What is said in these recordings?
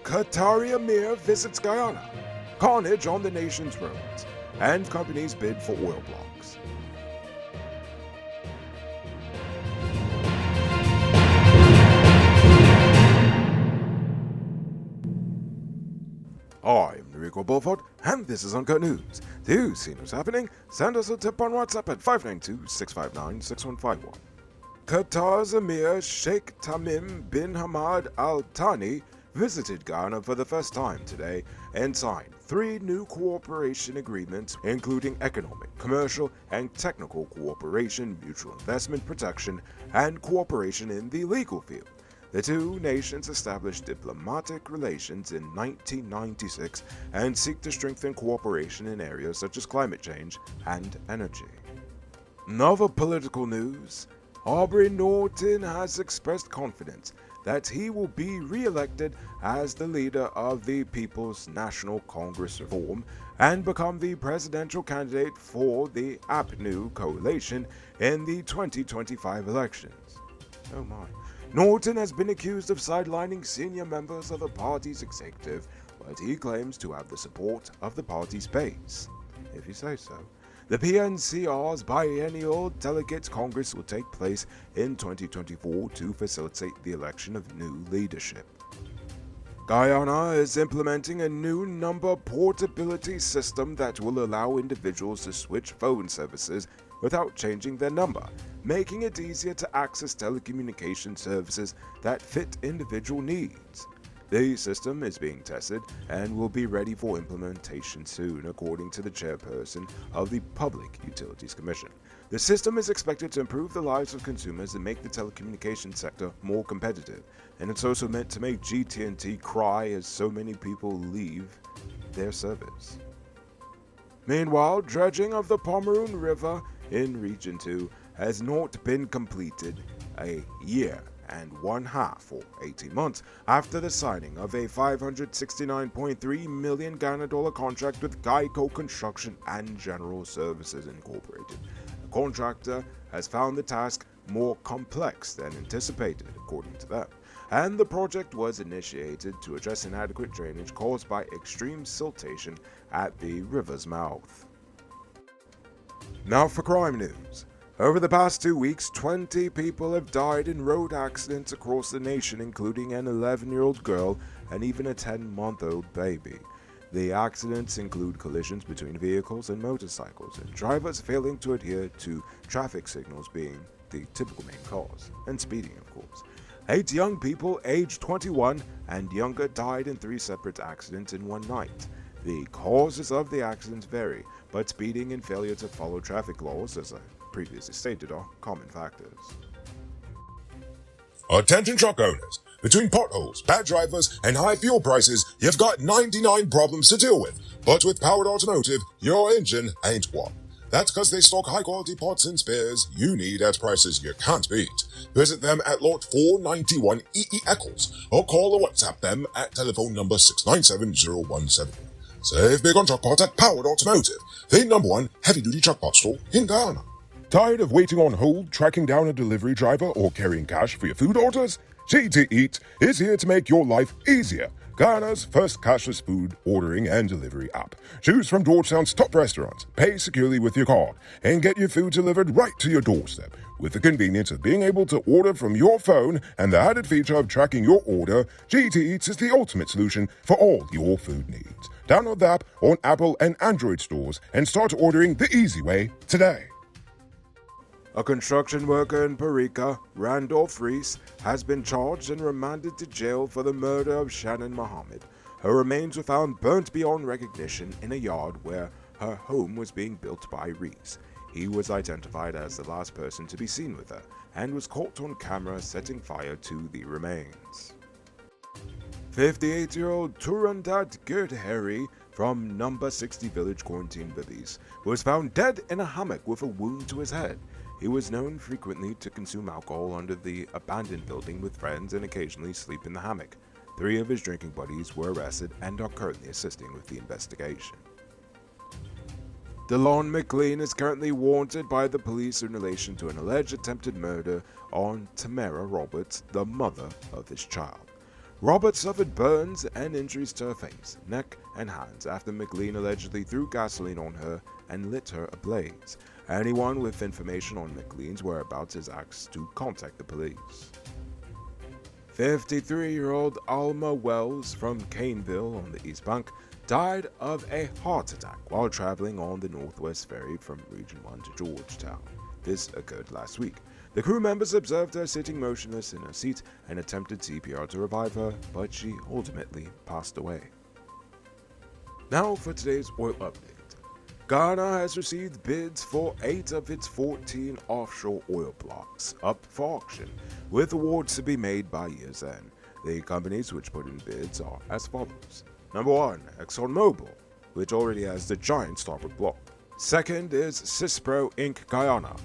Qatari Emir visits Guyana, carnage on the nation's roads, and companies bid for oil blocks. I'm Enrico Beaufort, and this is Uncut News. To see what's happening, send us a tip on WhatsApp at 592-659-6151. Qatar's Emir Sheikh Tamim bin Hamad Al Thani visited Guyana for the first time today and signed 3 new cooperation agreements, including economic, commercial, and technical cooperation, mutual investment protection, and cooperation in the legal field. The two nations established diplomatic relations in 1996 and seek to strengthen cooperation in areas such as climate change and energy. In other political news, Aubrey Norton has expressed confidence that he will be re-elected as the leader of the People's National Congress Reform and become the presidential candidate for the APNU coalition in the 2025 elections. Oh my. Norton has been accused of sidelining senior members of the party's executive, but he claims to have the support of the party's base. If you say so. The PNCR's biennial Delegates Congress will take place in 2024 to facilitate the election of new leadership. Guyana is implementing a new number portability system that will allow individuals to switch phone services without changing their number, making it easier to access telecommunication services that fit individual needs. The system is being tested and will be ready for implementation soon, according to the chairperson of the Public Utilities Commission. The system is expected to improve the lives of consumers and make the telecommunications sector more competitive, and it's also meant to make GT&T cry as so many people leave their service. Meanwhile, dredging of the Pomeroon River in Region 2 has not been completed a year and 1/2 or 18 months after the signing of a $569.3 million Ghana dollar contract with Geico Construction and General Services Incorporated. The contractor has found the task more complex than anticipated, according to them, and the project was initiated to address inadequate drainage caused by extreme siltation at the river's mouth. Now for crime news. Over the past 2 weeks, 20 people have died in road accidents across the nation, including an 11-year-old girl and even a 10-month-old baby. The accidents include collisions between vehicles and motorcycles, and drivers failing to adhere to traffic signals being the typical main cause, and speeding, of course. 8 young people aged 21 and younger died in 3 separate accidents in one night. The causes of the accidents vary, but speeding and failure to follow traffic laws, as I previously stated, are common factors. Attention truck owners. Between potholes, bad drivers, and high fuel prices, you've got 99 problems to deal with. But with Powered Automotive, your engine ain't one. That's because they stock high-quality parts and spares you need at prices you can't beat. Visit them at Lot 491 EE Eccles, or call or WhatsApp them at telephone number 697-017. Save big on truck parts at Powered Automotive, the #1 heavy-duty truck parts store in Guyana. Tired of waiting on hold, tracking down a delivery driver, or carrying cash for your food orders? GT Eat is here to make your life easier. Guyana's first cashless food ordering and delivery app. Choose from Georgetown's top restaurants, pay securely with your card, and get your food delivered right to your doorstep. With the convenience of being able to order from your phone and the added feature of tracking your order, GT Eats is the ultimate solution for all your food needs. Download the app on Apple and Android stores and start ordering the easy way today. A construction worker in Parika, Randolph Reese, has been charged and remanded to jail for the murder of Shannon Muhammad. Her remains were found burnt beyond recognition in a yard where her home was being built by Reese. He was identified as the last person to be seen with her and was caught on camera setting fire to the remains. 58-year-old Turandat Girdheri from number 60 Village Quarantine Bibbies was found dead in a hammock with a wound to his head. He was known frequently to consume alcohol under the abandoned building with friends and occasionally sleep in the hammock. 3 of his drinking buddies were arrested and are currently assisting with the investigation. DeLon McLean is currently wanted by the police in relation to an alleged attempted murder on Tamara Roberts, the mother of his child. Robert suffered burns and injuries to her face, neck, and hands after McLean allegedly threw gasoline on her and lit her ablaze. Anyone with information on McLean's whereabouts is asked to contact the police. 53-year-old Alma Wells from Caneville on the East Bank died of a heart attack while traveling on the Northwest Ferry from Region 1 to Georgetown. This occurred last week. The crew members observed her sitting motionless in her seat and attempted CPR to revive her, but she ultimately passed away. Now for today's oil update. Ghana has received bids for 8 of its 14 offshore oil blocks up for auction, with awards to be made by year's end. The companies which put in bids are as follows. Number 1, ExxonMobil, which already has the giant starboard block. Second is Cispro Inc. Guyana.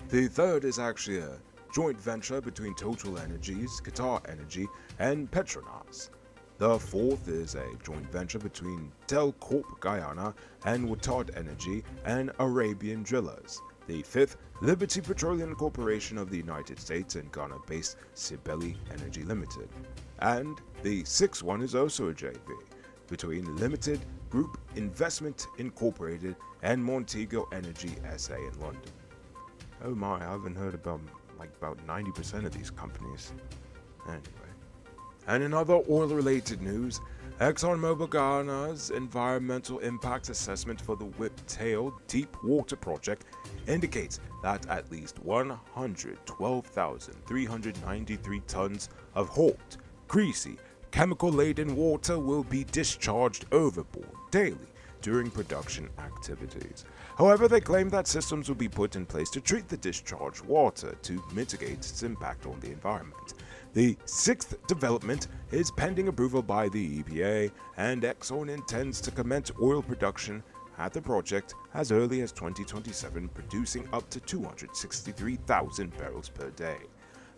The third is actually a joint venture between Total Energies, Qatar Energy, and Petronas. The fourth is a joint venture between Delcorp Guyana and Watard Energy and Arabian Drillers. The fifth, Liberty Petroleum Corporation of the United States and Ghana-based Sibeli Energy Limited. And the sixth one is also a JV between Limited Group Investment Incorporated and Montego Energy SA in London. Oh my, I haven't heard about 90% of these companies. Anyway. And in other oil-related news, ExxonMobil Ghana's environmental impact assessment for the Whiptail Deep Water project indicates that at least 112,393 tons of hot, greasy, chemical-laden water will be discharged overboard daily during production activities. However, they claim that systems will be put in place to treat the discharged water to mitigate its impact on the environment. The sixth development is pending approval by the EPA, and Exxon intends to commence oil production at the project as early as 2027, producing up to 263,000 barrels per day.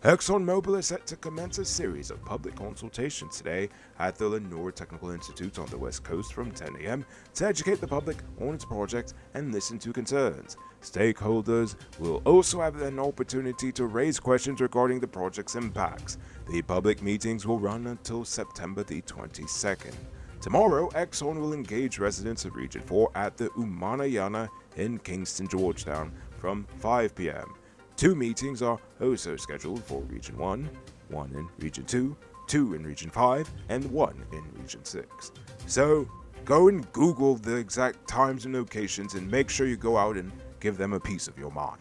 ExxonMobil is set to commence a series of public consultations today at the Lenore Technical Institute on the West Coast from 10 a.m. to educate the public on its project and listen to concerns. Stakeholders will also have an opportunity to raise questions regarding the project's impacts. The public meetings will run until September the 22nd. Tomorrow, Exxon will engage residents of Region 4 at the Umanayana in Kingston, Georgetown from 5 p.m. 2 meetings are also scheduled for Region 1, 1 in Region 2, 2 in Region 5, and 1 in Region 6. So, go and Google the exact times and locations and make sure you go out and give them a piece of your mind.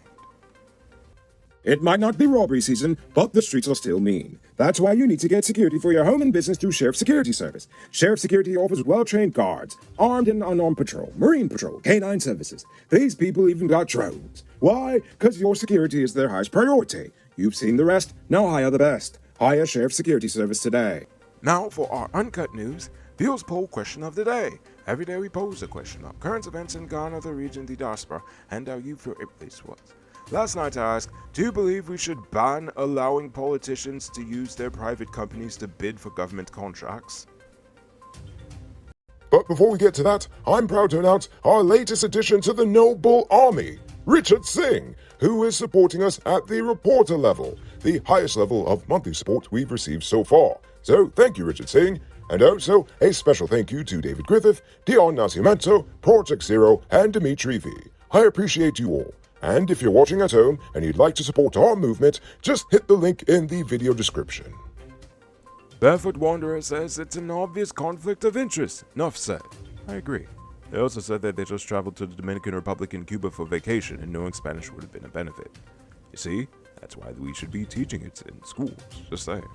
It might not be robbery season, but the streets are still mean. That's why you need to get security for your home and business through Sheriff Security Service. Sheriff Security offers well-trained guards, armed and unarmed patrol, marine patrol, canine services. These people even got drones. Why? Because your security is their highest priority. You've seen the rest, now hire the best. Hire Sheriff Security Service today. Now for our Uncut News, Viewers Poll Question of the Day. Every day we pose a question on current events in Ghana, the region, the diaspora, and how you feel it place was. Last night I asked, do you believe we should ban allowing politicians to use their private companies to bid for government contracts? But before we get to that, I'm proud to announce our latest addition to the Noble Army, Richard Singh, who is supporting us at the reporter level, the highest level of monthly support we've received so far. So thank you, Richard Singh. And also, a special thank you to David Griffith, Dion Nascimento, Project Zero, and Dimitri V. I appreciate you all. And if you're watching at home and you'd like to support our movement, just hit the link in the video description. Barefoot Wanderer says it's an obvious conflict of interest. Enough said. I agree. They also said that they just traveled to the Dominican Republic and Cuba for vacation and knowing Spanish would have been a benefit. You see, that's why we should be teaching it in schools, just saying.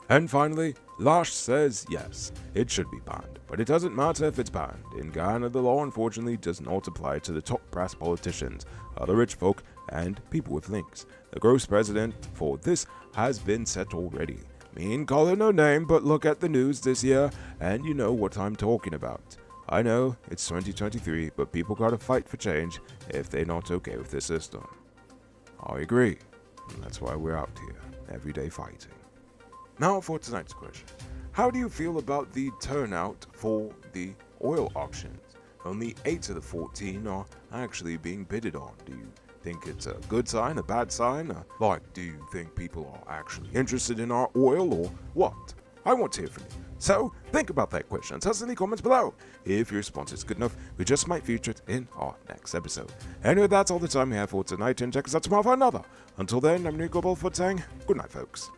And finally, Lash says yes, it should be banned, but it doesn't matter if it's banned. In Ghana, the law unfortunately does not apply to the top brass politicians, other rich folk, and people with links. The gross precedent for this has been set already. Mean color no name, but look at the news this year, and you know what I'm talking about. I know, it's 2023, but people gotta fight for change if they're not okay with the system. I agree, and that's why we're out here, every day fighting. Now for tonight's question. How do you feel about the turnout for the oil auctions? Only 8 of the 14 are actually being bidded on. Do you think it's a good sign, a bad sign? Do you think people are actually interested in our oil or what? I want to hear from you. So, think about that question and tell us in the comments below. If your response is good enough, we just might feature it in our next episode. Anyway, that's all the time we have for tonight, and check us out tomorrow for another. Until then, I'm Nico Bulford saying, good night, folks.